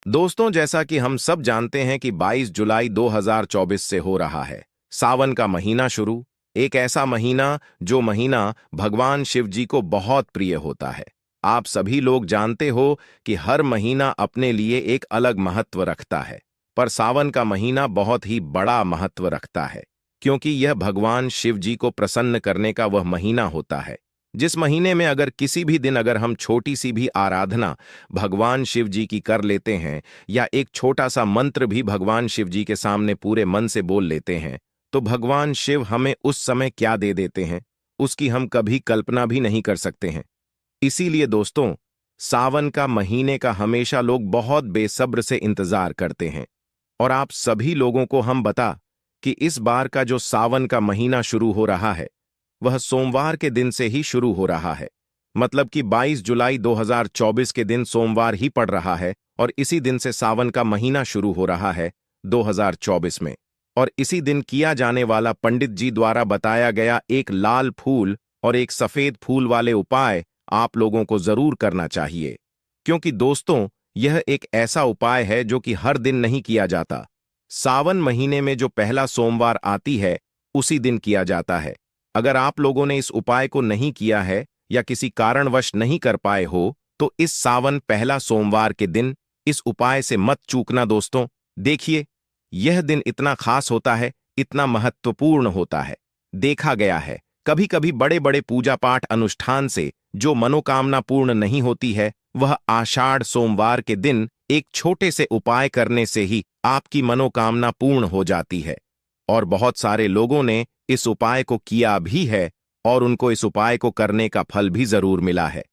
दोस्तों, जैसा कि हम सब जानते हैं कि 22 जुलाई 2024 से हो रहा है सावन का महीना शुरू। एक ऐसा महीना जो महीना भगवान शिव जी को बहुत प्रिय होता है। आप सभी लोग जानते हो कि हर महीना अपने लिए एक अलग महत्व रखता है, पर सावन का महीना बहुत ही बड़ा महत्व रखता है, क्योंकि यह भगवान शिव जी को प्रसन्न करने का वह महीना होता है। जिस महीने में अगर किसी भी दिन अगर हम छोटी सी भी आराधना भगवान शिव जी की कर लेते हैं, या एक छोटा सा मंत्र भी भगवान शिव जी के सामने पूरे मन से बोल लेते हैं, तो भगवान शिव हमें उस समय क्या दे देते हैं, उसकी हम कभी कल्पना भी नहीं कर सकते हैं। इसीलिए दोस्तों, सावन का महीने का हमेशा लोग बहुत बेसब्र से इंतजार करते हैं। और आप सभी लोगों को हम बता कि इस बार का जो सावन का महीना शुरू हो रहा है, वह सोमवार के दिन से ही शुरू हो रहा है। मतलब कि 22 जुलाई 2024 के दिन सोमवार ही पड़ रहा है, और इसी दिन से सावन का महीना शुरू हो रहा है 2024 में। और इसी दिन किया जाने वाला पंडित जी द्वारा बताया गया एक लाल फूल और एक सफेद फूल वाले उपाय आप लोगों को जरूर करना चाहिए। क्योंकि दोस्तों, यह एक ऐसा उपाय है जो कि हर दिन नहीं किया जाता। सावन महीने में जो पहला सोमवार आती है, उसी दिन किया जाता है। अगर आप लोगों ने इस उपाय को नहीं किया है या किसी कारणवश नहीं कर पाए हो, तो इस सावन पहला सोमवार के दिन इस उपाय से मत चूकना दोस्तों। देखिए, यह दिन इतना खास होता है, इतना महत्वपूर्ण होता है। देखा गया है कभी कभी बड़े बड़े पूजा पाठ अनुष्ठान से जो मनोकामना पूर्ण नहीं होती है, वह आषाढ़ सोमवार के दिन एक छोटे से उपाय करने से ही आपकी मनोकामना पूर्ण हो जाती है। और बहुत सारे लोगों ने इस उपाय को किया भी है, और उनको इस उपाय को करने का फल भी जरूर मिला है।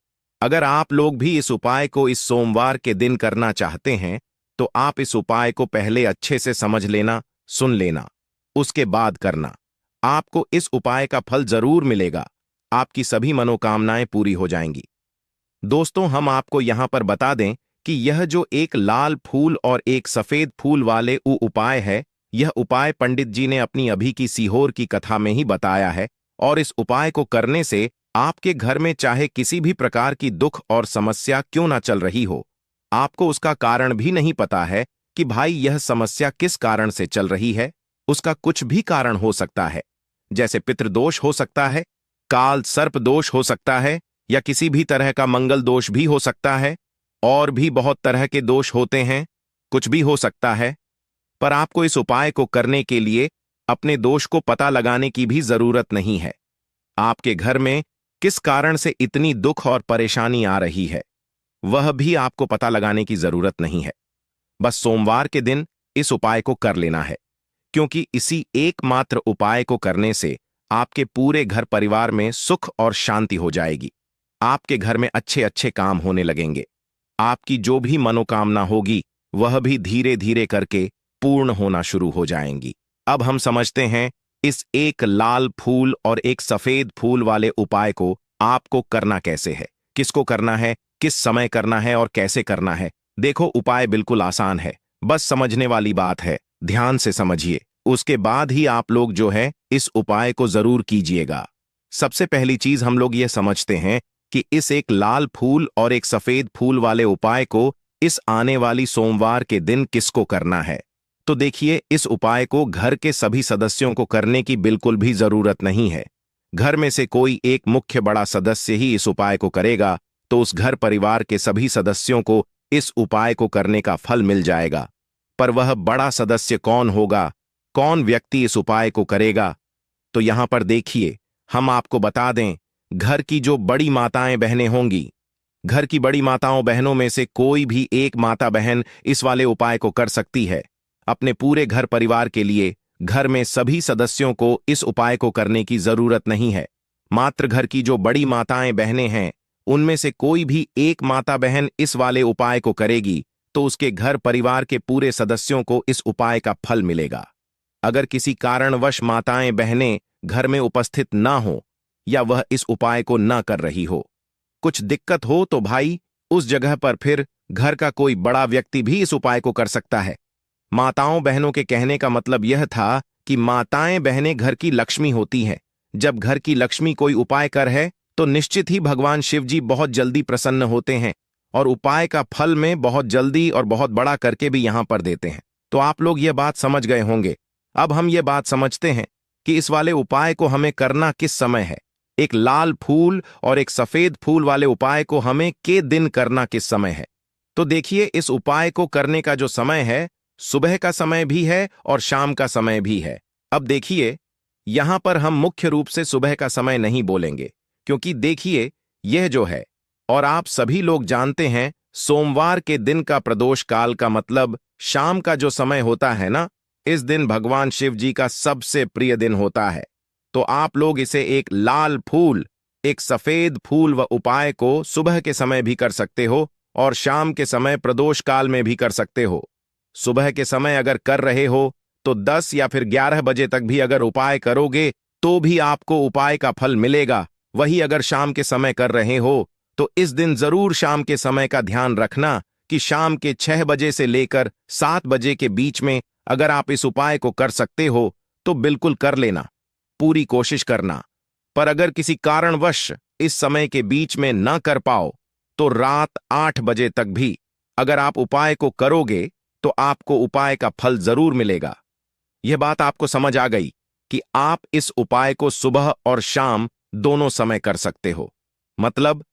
अगर आप लोग भी इस उपाय को इस सोमवार के दिन करना चाहते हैं, तो आप इस उपाय को पहले अच्छे से समझ लेना, सुन लेना, उसके बाद करना। आपको इस उपाय का फल जरूर मिलेगा, आपकी सभी मनोकामनाएं पूरी हो जाएंगी। दोस्तों, हम आपको यहां पर बता दें कि यह जो एक लाल फूल और एक सफेद फूल वाले उपाय है, यह उपाय पंडित जी ने अपनी अभी की सीहोर की कथा में ही बताया है। और इस उपाय को करने से आपके घर में चाहे किसी भी प्रकार की दुख और समस्या क्यों ना चल रही हो, आपको उसका कारण भी नहीं पता है कि भाई यह समस्या किस कारण से चल रही है। उसका कुछ भी कारण हो सकता है, जैसे पितृदोष हो सकता है, काल सर्प दोष हो सकता है, या किसी भी तरह का मंगल दोष भी हो सकता है। और भी बहुत तरह के दोष होते हैं, कुछ भी हो सकता है। पर आपको इस उपाय को करने के लिए अपने दोष को पता लगाने की भी जरूरत नहीं है। आपके घर में किस कारण से इतनी दुख और परेशानी आ रही है, वह भी आपको पता लगाने की जरूरत नहीं है। बस सोमवार के दिन इस उपाय को कर लेना है, क्योंकि इसी एकमात्र उपाय को करने से आपके पूरे घर परिवार में सुख और शांति हो जाएगी। आपके घर में अच्छे अच्छे काम होने लगेंगे। आपकी जो भी मनोकामना होगी, वह भी धीरे धीरे करके पूर्ण होना शुरू हो जाएंगी। अब हम समझते हैं इस एक लाल फूल और एक सफेद फूल वाले उपाय को आपको करना कैसे है, किसको करना है, किस समय करना है और कैसे करना है। देखो, उपाय बिल्कुल आसान है, बस समझने वाली बात है। ध्यान से समझिए, उसके बाद ही आप लोग जो है इस उपाय को जरूर कीजिएगा। सबसे पहली चीज हम लोग ये समझते हैं कि इस एक लाल फूल और एक सफेद फूल वाले उपाय को इस आने वाली सोमवार के दिन किसको करना है। तो देखिए, इस उपाय को घर के सभी सदस्यों को करने की बिल्कुल भी जरूरत नहीं है। घर में से कोई एक मुख्य बड़ा सदस्य ही इस उपाय को करेगा, तो उस घर परिवार के सभी सदस्यों को इस उपाय को करने का फल मिल जाएगा। पर वह बड़ा सदस्य कौन होगा, कौन व्यक्ति इस उपाय को करेगा, तो यहां पर देखिए, हम आपको बता दें, घर की जो बड़ी माताएं बहनें होंगी, घर की बड़ी माताओं बहनों में से कोई भी एक माता बहन इस वाले उपाय को कर सकती है। अपने पूरे घर परिवार के लिए घर में सभी सदस्यों को इस उपाय को करने की जरूरत नहीं है। मात्र घर की जो बड़ी माताएं बहनें हैं, उनमें से कोई भी एक माता बहन इस वाले उपाय को करेगी, तो उसके घर परिवार के पूरे सदस्यों को इस उपाय का फल मिलेगा। अगर किसी कारणवश माताएं बहनें घर में उपस्थित ना हो, या वह इस उपाय को ना कर रही हो, कुछ दिक्कत हो, तो भाई उस जगह पर फिर घर का कोई बड़ा व्यक्ति भी इस उपाय को कर सकता है। माताओं बहनों के कहने का मतलब यह था कि माताएं बहनें घर की लक्ष्मी होती हैं। जब घर की लक्ष्मी कोई उपाय कर है, तो निश्चित ही भगवान शिव जी बहुत जल्दी प्रसन्न होते हैं, और उपाय का फल में बहुत जल्दी और बहुत बड़ा करके भी यहां पर देते हैं। तो आप लोग ये बात समझ गए होंगे। अब हम ये बात समझते हैं कि इस वाले उपाय को हमें करना किस समय है। एक लाल फूल और एक सफेद फूल वाले उपाय को हमें के दिन करना किस समय है। तो देखिए, इस उपाय को करने का जो समय है, सुबह का समय भी है और शाम का समय भी है। अब देखिए, यहां पर हम मुख्य रूप से सुबह का समय नहीं बोलेंगे, क्योंकि देखिए, यह जो है, और आप सभी लोग जानते हैं, सोमवार के दिन का प्रदोष काल का मतलब शाम का जो समय होता है ना, इस दिन भगवान शिव जी का सबसे प्रिय दिन होता है। तो आप लोग इसे एक लाल फूल, एक सफेद फूल व उपाय को सुबह के समय भी कर सकते हो और शाम के समय प्रदोष काल में भी कर सकते हो। सुबह के समय अगर कर रहे हो तो 10 या फिर 11 बजे तक भी अगर उपाय करोगे तो भी आपको उपाय का फल मिलेगा। वही अगर शाम के समय कर रहे हो तो इस दिन जरूर शाम के समय का ध्यान रखना कि शाम के 6 बजे से लेकर 7 बजे के बीच में अगर आप इस उपाय को कर सकते हो तो बिल्कुल कर लेना, पूरी कोशिश करना। पर अगर किसी कारणवश इस समय के बीच में न कर पाओ तो रात 8 बजे तक भी अगर आप उपाय को करोगे तो आपको उपाय का फल जरूर मिलेगा। यह बात आपको समझ आ गई कि आप इस उपाय को सुबह और शाम दोनों समय कर सकते हो। मतलब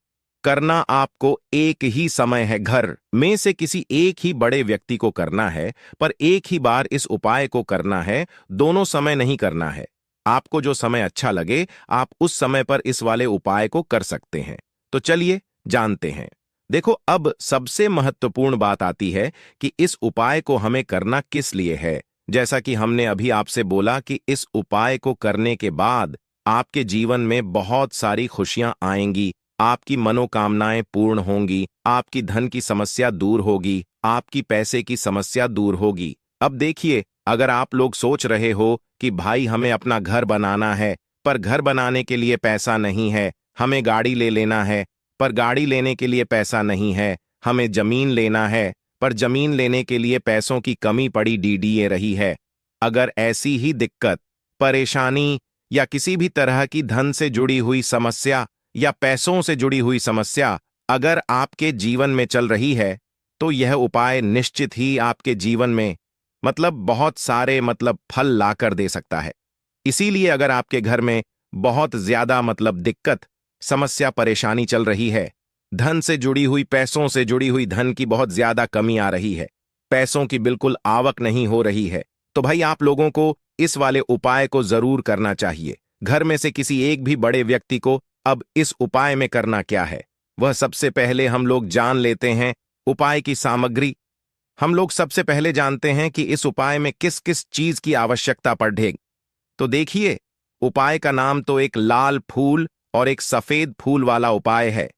करना आपको एक ही समय है, घर में से किसी एक ही बड़े व्यक्ति को करना है, पर एक ही बार इस उपाय को करना है, दोनों समय नहीं करना है। आपको जो समय अच्छा लगे आप उस समय पर इस वाले उपाय को कर सकते हैं। तो चलिए जानते हैं। देखो, अब सबसे महत्वपूर्ण बात आती है कि इस उपाय को हमें करना किस लिए है। जैसा कि हमने अभी आपसे बोला कि इस उपाय को करने के बाद आपके जीवन में बहुत सारी खुशियां आएंगी, आपकी मनोकामनाएं पूर्ण होंगी, आपकी धन की समस्या दूर होगी, आपकी पैसे की समस्या दूर होगी। अब देखिए, अगर आप लोग सोच रहे हो कि भाई हमें अपना घर बनाना है, पर घर बनाने के लिए पैसा नहीं है, हमें गाड़ी ले लेना है, पर गाड़ी लेने के लिए पैसा नहीं है, हमें जमीन लेना है, पर जमीन लेने के लिए पैसों की कमी पड़ी डीडीए रही है। अगर ऐसी ही दिक्कत, परेशानी या किसी भी तरह की धन से जुड़ी हुई समस्या या पैसों से जुड़ी हुई समस्या अगर आपके जीवन में चल रही है तो यह उपाय निश्चित ही आपके जीवन में बहुत सारे फल लाकर दे सकता है। इसीलिए अगर आपके घर में बहुत ज्यादा दिक्कत, समस्या, परेशानी चल रही है, धन से जुड़ी हुई, पैसों से जुड़ी हुई धन की बहुत ज्यादा कमी आ रही है, पैसों की बिल्कुल आवक नहीं हो रही है, तो भाई आप लोगों को इस वाले उपाय को जरूर करना चाहिए। घर में से किसी एक भी बड़े व्यक्ति को अब इस उपाय में करना क्या है, वह सबसे पहले हम लोग जान लेते हैं उपाय की सामग्री। हम लोग सबसे पहले जानते हैं कि इस उपाय में किस किस चीज की आवश्यकता पड़ेगी। तो देखिए, उपाय का नाम तो एक लाल फूल और एक सफेद फूल वाला उपाय है,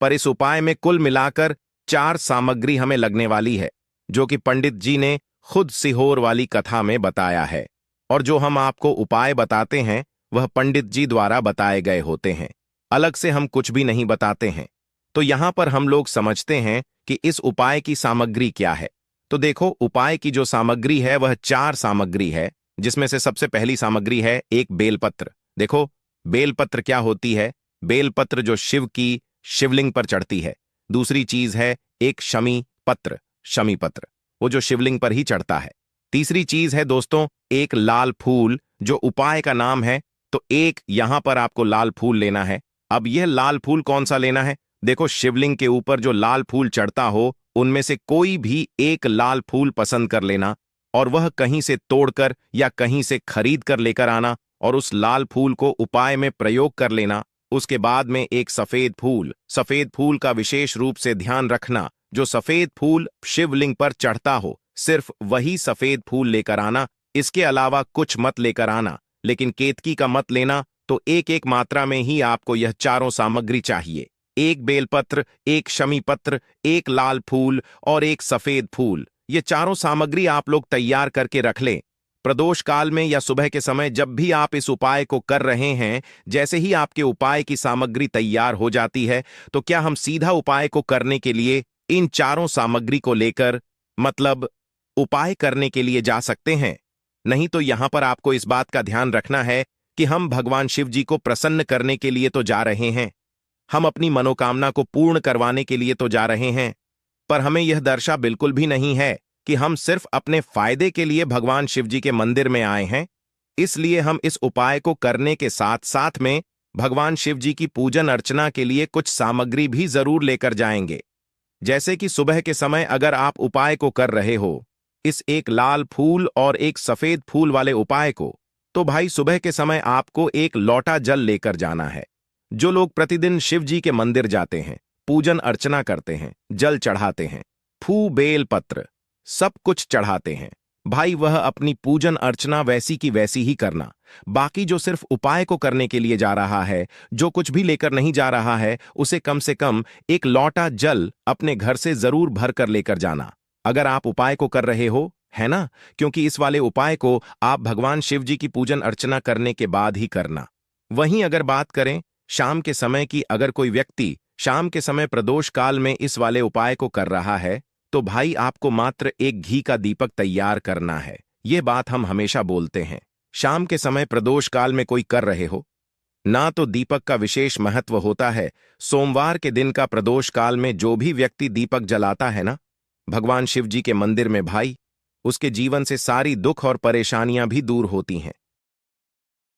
पर इस उपाय में कुल मिलाकर 4 सामग्री हमें लगने वाली है, जो कि पंडित जी ने खुद सिहोर वाली कथा में बताया है। और जो हम आपको उपाय बताते हैं वह पंडित जी द्वारा बताए गए होते हैं, अलग से हम कुछ भी नहीं बताते हैं। तो यहां पर हम लोग समझते हैं कि इस उपाय की सामग्री क्या है। तो देखो, उपाय की जो सामग्री है वह 4 सामग्री है, जिसमें से सबसे पहली सामग्री है एक बेलपत्र। देखो, बेलपत्र क्या होती है? बेलपत्र जो शिव की शिवलिंग पर चढ़ती है। दूसरी चीज है एक शमी पत्र, शमी पत्र, वो जो शिवलिंग पर ही चढ़ता है। तीसरी चीज है दोस्तों एक लाल फूल, जो उपाय का नाम है। तो एक यहां पर आपको लाल फूल लेना है। अब यह लाल फूल कौन सा लेना है? देखो, शिवलिंग के ऊपर जो लाल फूल चढ़ता हो उनमें से कोई भी एक लाल फूल पसंद कर लेना, और वह कहीं से तोड़कर या कहीं से खरीद कर लेकर आना और उस लाल फूल को उपाय में प्रयोग कर लेना। उसके बाद में एक सफेद फूल, सफेद फूल का विशेष रूप से ध्यान रखना, जो सफेद फूल शिवलिंग पर चढ़ता हो सिर्फ वही सफेद फूल लेकर आना, इसके अलावा कुछ मत लेकर आना। लेकिन केतकी का मत लेना। तो एक एक मात्रा में ही आपको यह चारों सामग्री चाहिए, एक बेलपत्र, एक शमी पत्र, एक लाल फूल और एक सफेद फूल। ये चारों सामग्री आप लोग तैयार करके रख लें। प्रदोष काल में या सुबह के समय जब भी आप इस उपाय को कर रहे हैं, जैसे ही आपके उपाय की सामग्री तैयार हो जाती है तो क्या हम सीधा उपाय को करने के लिए इन चारों सामग्री को लेकर उपाय करने के लिए जा सकते हैं? नहीं तो यहां पर आपको इस बात का ध्यान रखना है कि हम भगवान शिव जी को प्रसन्न करने के लिए तो जा रहे हैं, हम अपनी मनोकामना को पूर्ण करवाने के लिए तो जा रहे हैं, पर हमें यह दर्शा बिल्कुल भी नहीं है कि हम सिर्फ अपने फायदे के लिए भगवान शिव जी के मंदिर में आए हैं। इसलिए हम इस उपाय को करने के साथ साथ में भगवान शिव जी की पूजन अर्चना के लिए कुछ सामग्री भी जरूर लेकर जाएंगे। जैसे कि सुबह के समय अगर आप उपाय को कर रहे हो, इस एक लाल फूल और एक सफेद फूल वाले उपाय को, तो भाई सुबह के समय आपको एक लोटा जल लेकर जाना है। जो लोग प्रतिदिन शिव जी के मंदिर जाते हैं, पूजन अर्चना करते हैं, जल चढ़ाते हैं, फूल बेल पत्र सब कुछ चढ़ाते हैं, भाई वह अपनी पूजन अर्चना वैसी की वैसी ही करना। बाकी जो सिर्फ उपाय को करने के लिए जा रहा है, जो कुछ भी लेकर नहीं जा रहा है, उसे कम से कम एक लोटा जल अपने घर से जरूर भर कर लेकर जाना। अगर आप उपाय को कर रहे हो, है ना, क्योंकि इस वाले उपाय को आप भगवान शिव जी की पूजन अर्चना करने के बाद ही करना। वहीं अगर बात करें शाम के समय की, अगर कोई व्यक्ति शाम के समय प्रदोष काल में इस वाले उपाय को कर रहा है, तो भाई आपको मात्र एक घी का दीपक तैयार करना है। यह बात हम हमेशा बोलते हैं। शाम के समय प्रदोष काल में कोई कर रहे हो ना, तो दीपक का विशेष महत्व होता है। सोमवार के दिन का प्रदोष काल में जो भी व्यक्ति दीपक जलाता है ना भगवान शिव जी के मंदिर में, भाई उसके जीवन से सारी दुख और परेशानियां भी दूर होती हैं।